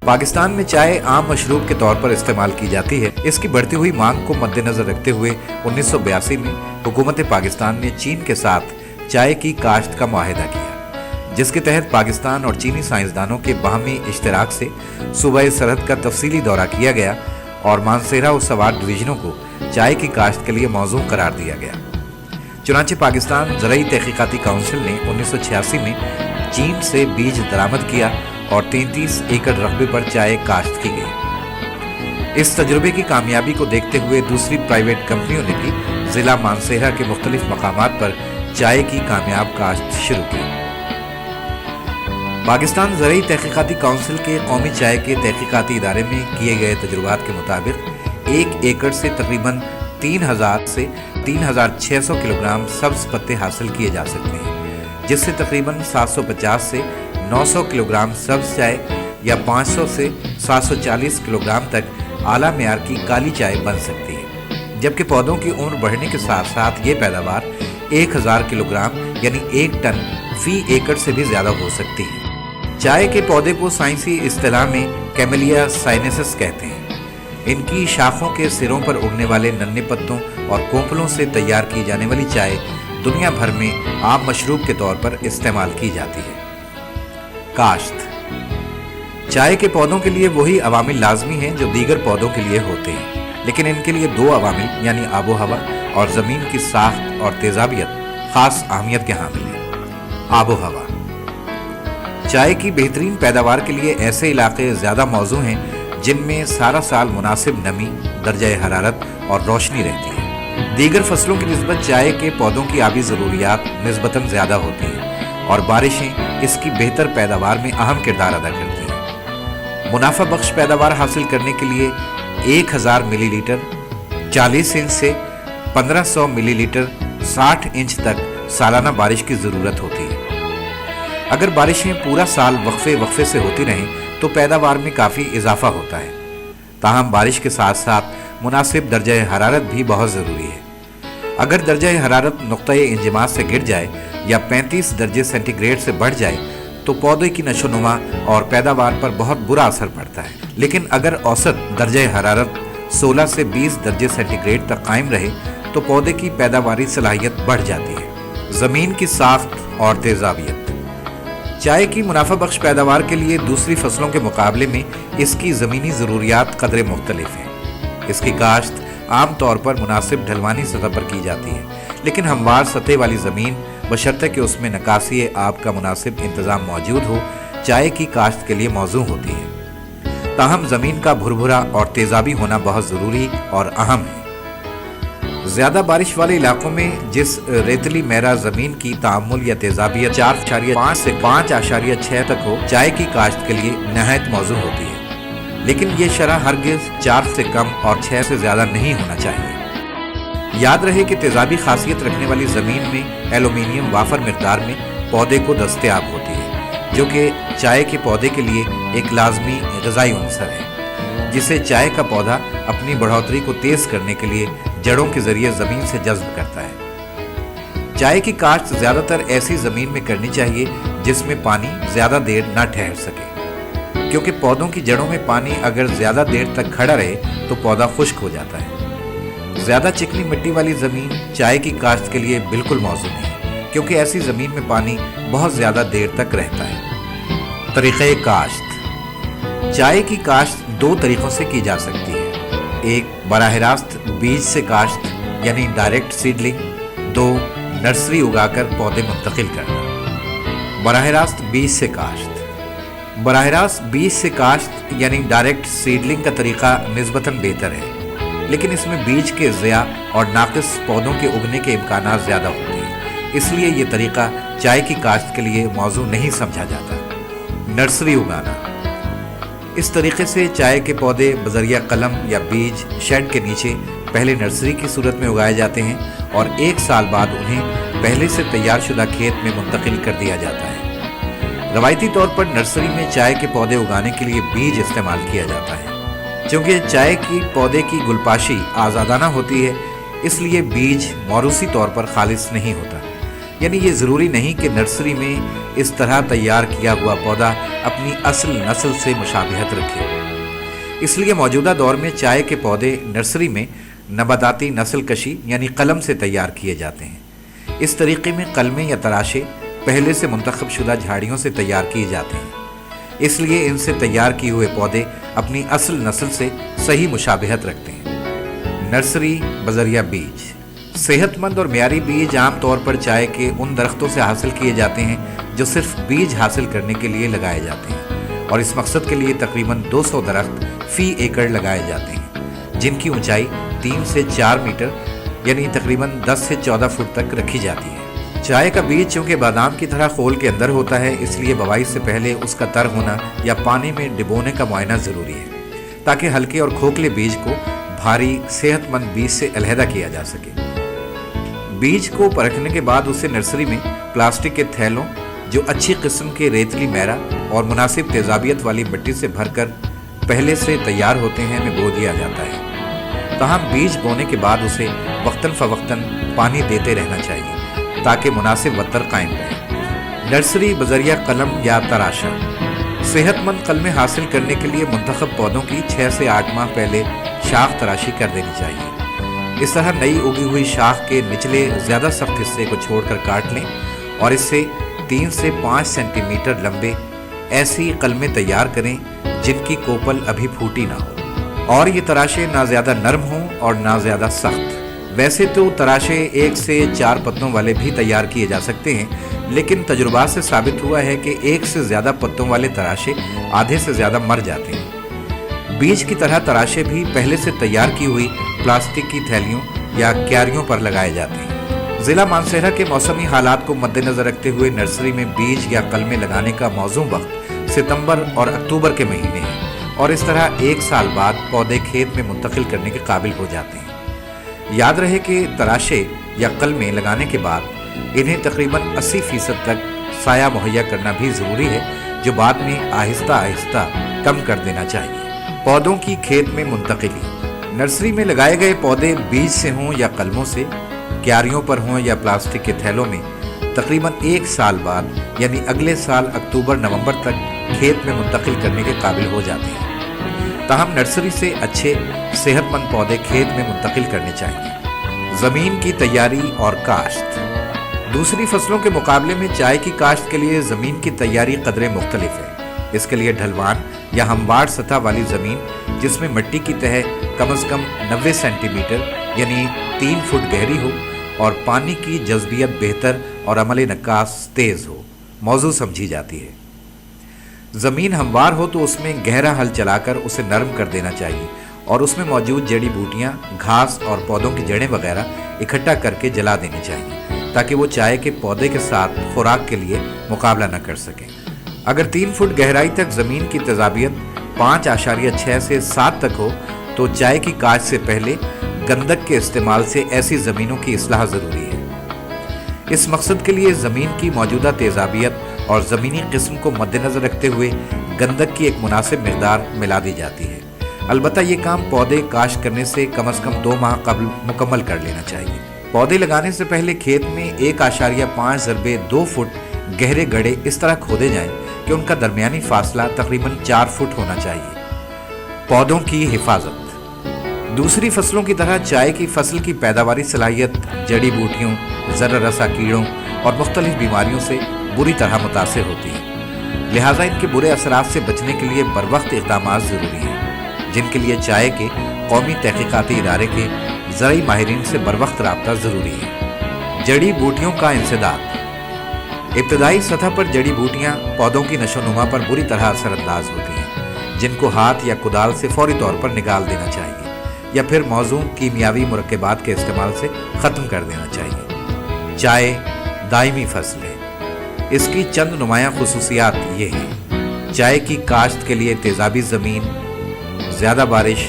पाकिस्तान में चाय आम मशरूब के तौर पर इस्तेमाल की जाती है। इसकी बढ़ती हुई मांग को मद्देनजर रखते हुए 1982 में हुकूमत पाकिस्तान ने चीन के साथ चाय की काश्त का मुआहिदा किया, जिसके तहत पाकिस्तान और चीनी साइंसदानों के बाहमी इश्तराक से सूबाए सरहद का तफसीली दौरा किया गया और मानसेरा और सवार डिवीजनों को चाय की काश्त के लिए मौजू करार दिया गया। चुनांचे पाकिस्तान ज़राई तहकीकाती काउंसिल ने 1986 में चीन से बीज दरामद किया और 33 एकड़ रकबे पर चाय काश्त की गई। इस तजुर्बे की कामयाबी को देखते हुए दूसरी प्राइवेट कंपनियों ने भी ज़िला मानसेरा के मुख्तलिफ मकामात पर चाय की कामयाब काश्त शुरू की। पाकिस्तान ज़राई तहकीकाती काउंसिल के कौमी चाय के तहकीकाती इदारे में किए गए तजुर्बात के मुताबिक 1 एकड़ से तकरीबन 3000 से 3600 किलोग्राम सब्ज पत्ते हासिल किए जा सकते हैं, जिससे तकरीबन 750 से 900 किलोग्राम सब्ज चाय या 500 से 740 किलोग्राम तक आला मेयार की काली चाय बन सकती है। जबकि पौधों की उम्र बढ़ने के साथ साथ ये पैदावार 1000 किलोग्राम यानी 1 टन फी एकड़ से भी ज़्यादा हो सकती है। चाय के पौधे को साइंसी इस्तिलाह में कैमेलिया साइनेसिस कहते हैं। इनकी शाखों के सिरों पर उगने वाले नन्हे पत्तों और कोंपलों से तैयार की जाने वाली चाय दुनिया भर में आम मशरूब के तौर पर इस्तेमाल की जाती है। काश्त चाय के पौधों के लिए वही अवामिल लाजमी हैं जो दीगर पौधों के लिए होते हैं, लेकिन इनके लिए 2 अवामिल यानी आबो हवा और ज़मीन की साख्त और तेजाबियत खास अहमियत के हामिल है। आबो हवा चाय की बेहतरीन पैदावार के लिए ऐसे इलाके ज़्यादा मौजू हैं जिनमें सारा साल मुनासिब नमी, दर्जा हरारत और रोशनी रहती है। दीगर फसलों की निस्बत चाय के पौधों की आबी ज़रूरियात निस्बतन ज़्यादा होती हैं और बारिशें इसकी बेहतर पैदावार में अहम किरदार अदा करती हैं। मुनाफा बख्श पैदावार हासिल करने के लिए 1000 मिलीलीटर 40 इंच से 1500 मिलीलीटर 60 इंच तक सालाना बारिश की ज़रूरत होती है। अगर बारिशें पूरा साल वक्फे से होती रहें तो पैदावार में काफ़ी इजाफा होता है। ताहम बारिश के साथ साथ मुनासिब दर्जा हरारत भी बहुत ज़रूरी है। अगर दर्जा हरारत नुक्ता-ए इंजमास से गिर जाए या 35 दर्जे सेंटीग्रेड से बढ़ जाए तो पौधे की नशोनुमा और पैदावार पर बहुत बुरा असर पड़ता है। लेकिन अगर औसत दर्जा हरारत 16 से 20 दर्जे सेंटीग्रेड तक कायम रहे तो पौधे की पैदावारी सलाहियत बढ़ जाती है। ज़मीन की साख्त और तेजाबियत चाय की मुनाफा बख्श पैदावार के लिए दूसरी फसलों के मुकाबले में इसकी ज़मीनी ज़रूरियात कदरे मुख्तलिफ हैं। इसकी काश्त आम तौर पर मुनासिब ढलवानी सतह पर की जाती है, लेकिन हमवार सतह वाली ज़मीन बशर्ते कि उसमें नकासी आब का मुनासिब इंतज़ाम मौजूद हो, चाय की काश्त के लिए मौजू होती है। ताहम ज़मीन का भुरभुरा और तेज़ाबी होना बहुत ज़रूरी और अहम है। ज़्यादा बारिश वाले इलाकों में जिस रेतली मेरा ज़मीन की तामुल या तेज़ाबियत 4.5 से 5.6 तक हो, चाय की काश्त के लिए नहायत मौजू होती है, लेकिन ये शरह हरगिज़ 4 से कम और 6 से ज़्यादा नहीं होना चाहिए। याद रहे कि तेज़ाबी खासियत रखने वाली ज़मीन में एलुमिनियम वाफर मिक़दार में पौधे को दस्तयाब होती है, जो कि चाय के पौधे के लिए एक लाजमी ग़िज़ाई उन्सर है, जिसे चाय का पौधा अपनी बढ़ोतरी को तेज़ करने के लिए जड़ों के ज़रिए ज़मीन से जज़्ब करता है। चाय की काश्त ज़्यादातर ऐसी ज़मीन में करनी चाहिए जिसमें पानी ज़्यादा देर न ठहर सके, क्योंकि पौधों की जड़ों में पानी अगर ज़्यादा देर तक खड़ा रहे तो पौधा खुश्क हो जाता है। ज़्यादा चिकनी मिट्टी वाली ज़मीन चाय की काश्त के लिए बिल्कुल मौजू नहीं, क्योंकि ऐसी ज़मीन में पानी बहुत ज़्यादा देर तक रहता है। तरीक़े काश्त चाय की काश्त 2 तरीक़ों से की जा सकती है। एक, बराह रास्त बीज से काश्त यानी डायरेक्ट सीडलिंग। 2, नर्सरी उगाकर पौधे मुंतकिल करना। बराह रास्त बीज से काश्त बराह रास्त बीज से काश्त यानी डायरेक्ट सीडलिंग का तरीका निस्बतन बेहतर है, लेकिन इसमें बीज के ज़िया और नाक़िस पौधों के उगने के इम्कानात ज़्यादा होते हैं, इसलिए ये तरीका चाय की काश्त के लिए मौजू नहीं समझा जाता। नर्सरी उगाना इस तरीके से चाय के पौधे बज़रिया कलम या बीज शेड के नीचे पहले नर्सरी की सूरत में उगाए जाते हैं और 1 साल बाद उन्हें पहले से तैयार शुदा खेत में मुंतकिल कर दिया जाता है। रवायती तौर पर नर्सरी में चाय के पौधे उगाने के लिए बीज इस्तेमाल किया जाता है। चूँकि चाय की पौधे की गुलपाशी आज़ादाना होती है, इसलिए बीज मौरूसी तौर पर खालिस नहीं होता, यानी ये ज़रूरी नहीं कि नर्सरी में इस तरह तैयार किया हुआ पौधा अपनी असल नस्ल से मुशाबिहत रखे। इसलिए मौजूदा दौर में चाय के पौधे नर्सरी में नबाताती नस्ल कशी यानी कलम से तैयार किए जाते हैं। इस तरीके में कलमें या तराशे पहले से मुंतखब शुदा झाड़ियों से तैयार किए जाते हैं, इसलिए इनसे तैयार किए हुए पौधे अपनी असल नस्ल से सही मुशाबिहत रखते हैं। नर्सरी बजरिया बीज। सेहतमंद और मियारी बीज आम तौर पर चाय के उन दरख्तों से हासिल किए जाते हैं जो सिर्फ बीज हासिल करने के लिए लगाए जाते हैं, और इस मकसद के लिए तकरीबन 200 दरख्त फी एकड़ लगाए जाते हैं, जिनकी ऊंचाई 3 से 4 मीटर यानी तकरीबन 10 से 14 फुट तक रखी जाती है। चाय का बीज चूँकि बादाम की तरह खोल के अंदर होता है, इसलिए बुवाई से पहले उसका तर होना या पानी में डिबोने का मुआयना ज़रूरी है, ताकि हल्के और खोखले बीज को भारी सेहतमंद बीज से अलहदा किया जा सके। बीज को परखने के बाद उसे नर्सरी में प्लास्टिक के थैलों जो अच्छी किस्म के रेतली मैरा और मुनासिब तेजाबियत वाली मिट्टी से भरकर पहले से तैयार होते हैं में बो दिया जाता है। तमाम बीज बोने के बाद उसे वक्तन फ़वक्तन पानी देते रहना चाहिए ताकि मुनासिब वतर कायम रहे। नर्सरी बजरिया कलम या तराशा। सेहतमंद कलमें हासिल करने के लिए मुंतखब पौधों की 6 से 8 माह पहले शाख तराशी कर देनी चाहिए। इस तरह नई उगी हुई शाख के निचले ज़्यादा सख्त हिस्से को छोड़कर काट लें और इससे 3 से 5 सेंटीमीटर लंबे ऐसी कलमें तैयार करें जिनकी कोपल अभी फूटी ना हो, और ये तराशे ना ज़्यादा नरम हों और ना ज़्यादा सख्त। वैसे तो तराशे 1 से 4 पत्तों वाले भी तैयार किए जा सकते हैं, लेकिन तजुर्बात से साबित हुआ है कि 1 से ज़्यादा पत्तों वाले तराशे आधे से ज़्यादा मर जाते हैं। बीज की तरह तराशे भी पहले से तैयार की हुई प्लास्टिक की थैलियों या क्यारियों पर लगाए जाते हैं। ज़िला मानसहरा के मौसमी हालात को मद्देनज़र रखते हुए नर्सरी में बीज या कलमें लगाने का मौजूम वक्त सितंबर और अक्टूबर के महीने हैं, और इस तरह 1 साल बाद पौधे खेत में मुंतकिल करने के काबिल हो जाते हैं। याद रहे कि तराशे या कलमें लगाने के बाद इन्हें तकरीबन 80% तक साया मुहैया करना भी ज़रूरी है, जो बाद में आहिस्ता आहिस्ता कम कर देना चाहिए। पौधों की खेत में मुंतकिली। नर्सरी में लगाए गए पौधे बीज से हों या कलमों से, क्यारियों पर हों या प्लास्टिक के थैलों में, तकरीबन 1 साल बाद यानी अगले साल अक्टूबर-नवंबर तक खेत में मुंतकिल करने के काबिल हो जाते हैं। ताहम नर्सरी से अच्छे सेहतमंद पौधे खेत में मुंतकिल करने चाहिए। ज़मीन की तैयारी और काश्त। दूसरी फसलों के मुकाबले में चाय की काश्त के लिए ज़मीन की तैयारी कदरे मुख्तलिफ है। इसके लिए ढलवान या हमवार सतह वाली ज़मीन जिसमें मिट्टी की तह कम से कम 90 सेंटीमीटर यानी 3 फुट गहरी हो और पानी की जज़बियत बेहतर और अमल नक्कास तेज़ हो, मौजू समझी जाती है। ज़मीन हमवार हो तो उसमें गहरा हल चलाकर उसे नरम कर देना चाहिए और उसमें मौजूद जड़ी बूटियाँ, घास और पौधों की जड़ें वगैरह इकट्ठा करके जला देनी चाहिए ताकि वो चाय के पौधे के साथ खुराक के लिए मुकाबला न कर सकें। अगर 3 फुट गहराई तक ज़मीन की तेज़ाबियत 5.6 से 7 तक हो तो चाय की काश्त से पहले गंधक के इस्तेमाल से ऐसी ज़मीनों की इस्लाह ज़रूरी है। इस मकसद के लिए ज़मीन की मौजूदा तेज़ाबियत और ज़मीनी किस्म को मद्देनज़र रखते हुए गंधक की एक मुनासिब मिक़दार मिला दी जाती है। अलबत्ता ये काम पौधे काश्त करने से कम 2 माह कबल मुकम्मल कर लेना चाहिए। पौधे लगाने से पहले खेत में 1.5 ज़रबे 2 फुट गहरे गड्ढे इस तरह खोदे जाएं कि उनका दरमियानी फासला तकरीबन 4 फुट होना चाहिए। पौधों की हिफाजत। दूसरी फसलों की तरह चाय की फसल की पैदावारी सलाहियत जड़ी बूटियों, ज़र रसा कीड़ों और मुख्तलिफ बीमारियों से बुरी तरह मुतासिर होती है। लिहाजा इनके बुरे असरात से बचने के लिए बरवक्त इक़दामात ज़रूरी हैं, जिनके लिए चाय के कौमी तहक़ीक़ाती इदारे के ज़रई माहिरीन से बरवक्त राब्ता ज़रूरी है। जड़ी बूटियों का इंसदाद। इब्तदाई सतह पर जड़ी बूटियाँ पौधों की नशोनुमा पर बुरी तरह असरअंदाज होती हैं, जिनको हाथ या कुदाल से फौरी तौर पर निकाल देना चाहिए या फिर मौजूद कीमियावी मुरक्कबात के इस्तेमाल से ख़त्म कर देना चाहिए। चाय दायमी फसल है। इसकी चंद नुमायाँ खुसूसियात ये हैं। चाय की काश्त के लिए तेज़ाबी ज़मीन, ज़्यादा बारिश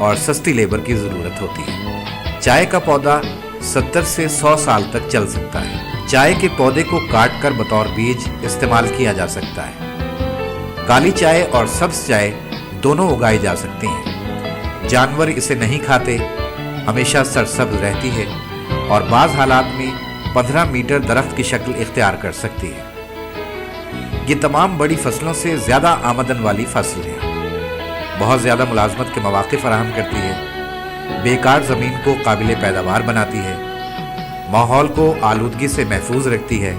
और सस्ती लेबर की ज़रूरत होती है। चाय का पौधा 70 से 100 साल तक चल सकता है। चाय के पौधे को काट कर बतौर बीज इस्तेमाल किया जा सकता है। काली चाय और सब्ज़ चाय दोनों उगाई जा सकती हैं। जानवर इसे नहीं खाते, हमेशा सरसब्ज रहती है और बाज़ हालात में 15 मीटर दरख्त की शक्ल इख्तियार कर सकती है। ये तमाम बड़ी फसलों से ज़्यादा आमदन वाली फसल है, बहुत ज़्यादा मुलाजमत के मौक़े फराहम करती है, बेकार ज़मीन को काबिल पैदावार बनाती है, माहौल को आलूदगी से महफूज रखती है,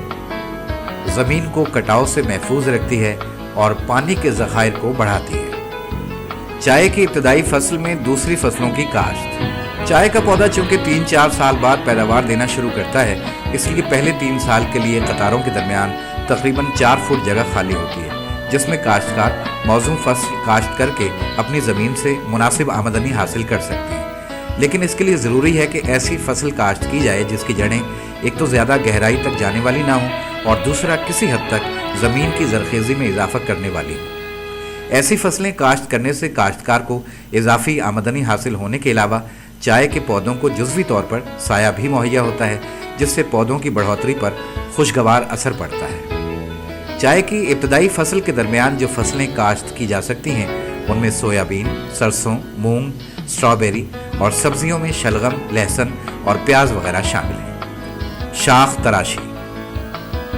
ज़मीन को कटाव से महफूज रखती है और पानी के ज़खायर को बढ़ाती है। चाय की इब्तदाई फसल में दूसरी फसलों की काश्त। चाय का पौधा चूँकि 3-4 साल बाद पैदावार देना शुरू करता है, इसलिए पहले 3 साल के लिए कतारों के दरमियान तकरीबन 4 फुट जगह खाली होती है, जिसमें काश्तकार मौजूद फसल काश्त करके अपनी ज़मीन से मुनासिब आमदनी हासिल कर सकते हैं। लेकिन इसके लिए ज़रूरी है कि ऐसी फसल काश्त की जाए जिसकी जड़ें एक तो ज़्यादा गहराई तक जाने वाली ना हो और दूसरा किसी हद तक ज़मीन की ज़रखेज़ी में इजाफा करने वाली हो। ऐसी फसलें काश्त करने से काश्तकार को इजाफी आमदनी हासिल होने के अलावा चाय के पौधों को जुज़वी तौर पर साया भी मुहैया होता है, जिससे पौधों की बढ़ोतरी पर खुशगवार असर पड़ता है। चाय की इब्तदाई फसल के दरमियान जो फसलें काश्त की जा सकती हैं उनमें सोयाबीन, सरसों, मूंग, स्ट्रॉबेरी और सब्जियों में शलगम, लहसुन और प्याज वगैरह शामिल हैं। शाख तराशी।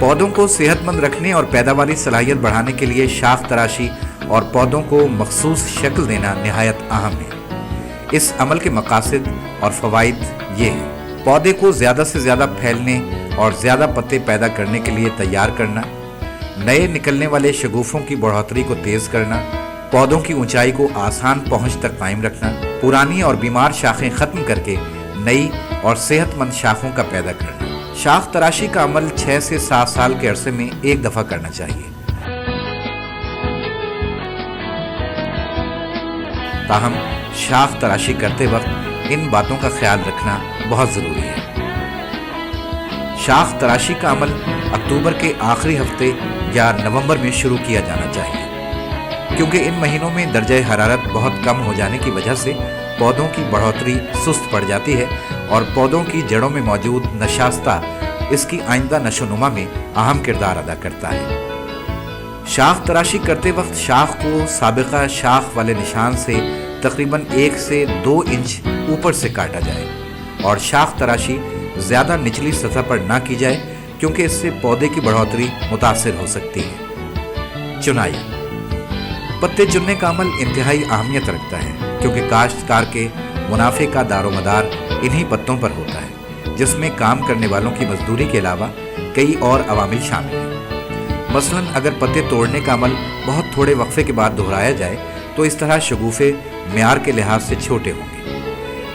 पौधों को सेहतमंद रखने और पैदावारी सलाहियत बढ़ाने के लिए शाख तराशी और पौधों को मखसूस शक्ल देना निहायत अहम है। इस अमल के मकासद और फ़वाइद ये हैं: पौधे को ज़्यादा से ज़्यादा फैलने और ज़्यादा पत्ते पैदा करने के लिए तैयार करना, नए निकलने वाले शगुफ़ों की बढ़ोतरी को तेज़ करना, पौधों की ऊंचाई को आसान पहुंच तक कायम रखना, पुरानी और बीमार शाखें ख़त्म करके नई और सेहतमंद शाखों का पैदा करना। शाख तराशी का अमल 6 से 7 साल के अरसे में एक दफ़ा करना चाहिए। ताहम शाख तराशी करते वक्त इन बातों का ख्याल रखना बहुत ज़रूरी है। शाख तराशी का अमल अक्टूबर के आखिरी हफ्ते या नवंबर में शुरू किया जाना चाहिए, क्योंकि इन महीनों में दर्जा हरारत बहुत कम हो जाने की वजह से पौधों की बढ़ोतरी सुस्त पड़ जाती है और पौधों की जड़ों में मौजूद नशास्ता इसकी आइंदा नशोनुमा में अहम किरदार अदा करता है। शाख तराशी करते वक्त शाख को साबिका शाख वाले निशान से तकरीबन 1 से 2 इंच ऊपर से काटा जाए और शाख तराशी ज़्यादा निचली सतह पर ना की जाए, क्योंकि इससे पौधे की बढ़ोतरी मुतासिर हो सकती है। चुनाई। पत्ते चुनने का अमल इंतहाई अहमियत रखता है, क्योंकि काश्तकार के मुनाफे का दारोमदार इन्हीं पत्तों पर होता है, जिसमें काम करने वालों की मजदूरी के अलावा कई और अवामिल शामिल हैं। मसलन अगर पत्ते तोड़ने का अमल बहुत थोड़े वक्फे के बाद दोहराया जाए तो इस तरह शगुफ़े म्यार के लिहाज से छोटे होंगे।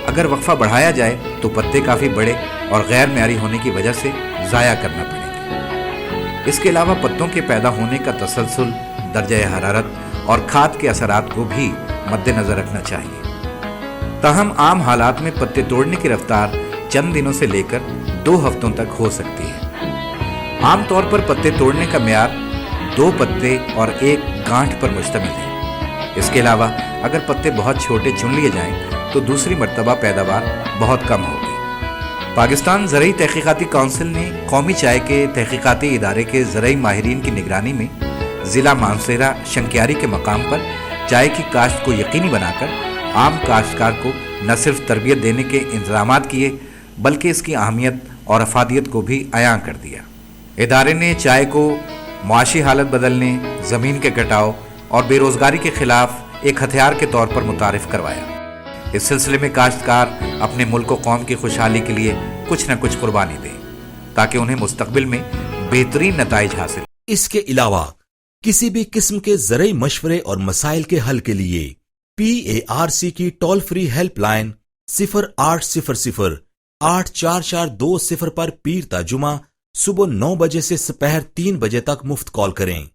अगर वक्फा बढ़ाया जाए तो पत्ते काफ़ी बड़े और गैर म्यारी होने की वजह से ज़ाया करना पड़ेंगे। इसके अलावा पत्तों के पैदा होने का तसलसल, दर्जा हरारत और खाद के असरात को भी मद्देनज़र रखना चाहिए। ताहम आम हालात में पत्ते तोड़ने की रफ्तार चंद दिनों से लेकर 2 हफ्तों तक हो सकती है। आम तौर पर पत्ते तोड़ने का म्यार 2 पत्ते और 1 गांठ पर मुश्तमिल है। इसके अलावा अगर पत्ते बहुत छोटे चुन लिए जाएं तो दूसरी मर्तबा पैदावार बहुत कम होगी। पाकिस्तान ज़रई तहक़ीक़ाती काउंसिल ने कौमी चाय के तहक़ीक़ाती इदारे के ज़रई माहिरीन की निगरानी में ज़िला मानसेरा शंकियारी के मकाम पर चाय की काश्त को यकीनी बनाकर आम काश्तकार को न सिर्फ तरबियत देने के इंतज़ामात किए, बल्कि इसकी अहमियत और अफादियत को भी अयां कर दिया। इदारे ने चाय को मुआशी हालत बदलने, ज़मीन के कटाव और बेरोज़गारी के ख़िलाफ़ एक हथियार के तौर पर मुतारिफ़ करवाया। इस सिलसिले में काश्तकार अपने मुल्क व कौम की खुशहाली के लिए कुछ न कुछ कुर्बानी दें, ताकि उन्हें मुस्तक़बिल में बेहतरीन नताइज हासिल। इसके अलावा किसी भी किस्म के ज़रई मशवरे और मसाइल के हल के लिए PARC की टोल फ्री हेल्पलाइन 0800 84420 पर पीर ता जुमा सुबह 9 बजे से दोपहर 3 बजे तक मुफ्त कॉल करें।